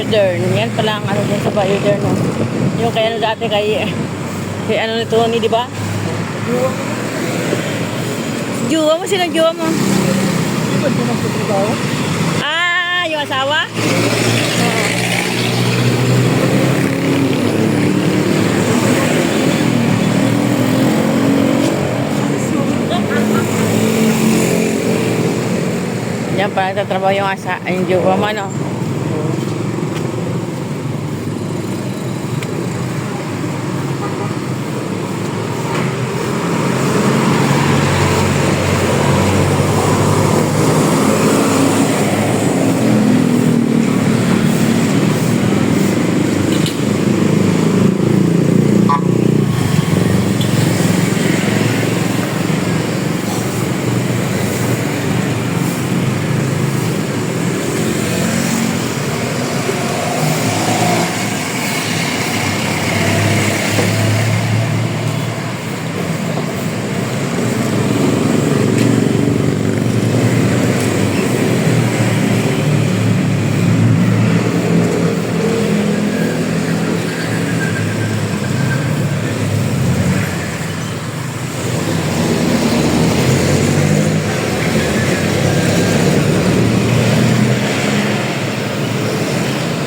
Bayodern. Yan pala ang ano dyan sa Bayodern. No? Yung kay ano dati kay ano nito ni, di ba? Juwa mo, sinong juwa mo? Ah, yung asawa? Yan pala nagtatrabaho yung juwa mo, no?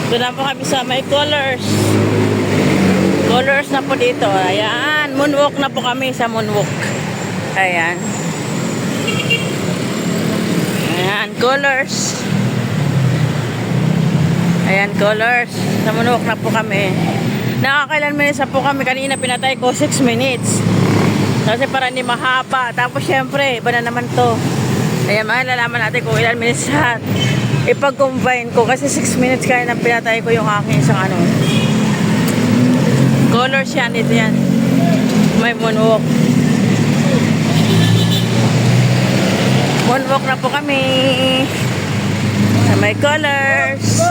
Doon na po kami sa may colors. Colors na po dito. Ayan. Moonwalk na po kami sa moonwalk. Ayan. Ayan. Colors. Ayan. Colors. Sa moonwalk na po kami. Nakakailan minutes na po kami. Kanina pinatay ko 6 minutes. Kasi para hindi mahaba. Tapos syempre, iba na naman to. Ayan. Malalaman natin kung ilan minutes sa ipag-combine ko kasi 6 minutes kaya nang pinatay ko yung aking isang ano. Colors yan, ito yan. May moonwalk. Moonwalk na po kami. Sa may colors.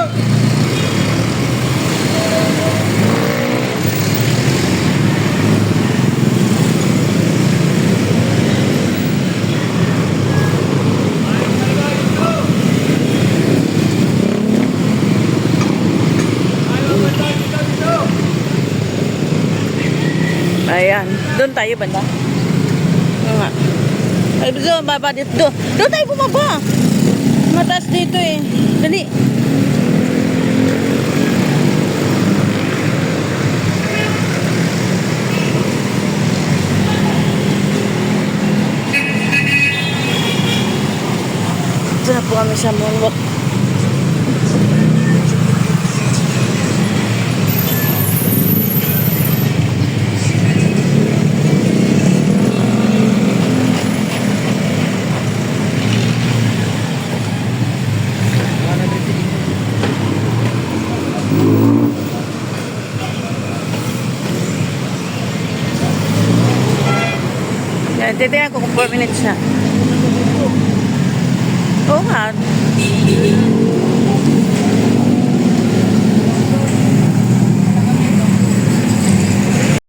Ayan. Doon tayo banda. Nga. Ay, doon, baba dito. Doon tayo bumaba. Mataas dito eh. Dali. Ito na po kami sa moonwalk. Titingnan ko kung 4 minutes na. Oo nga.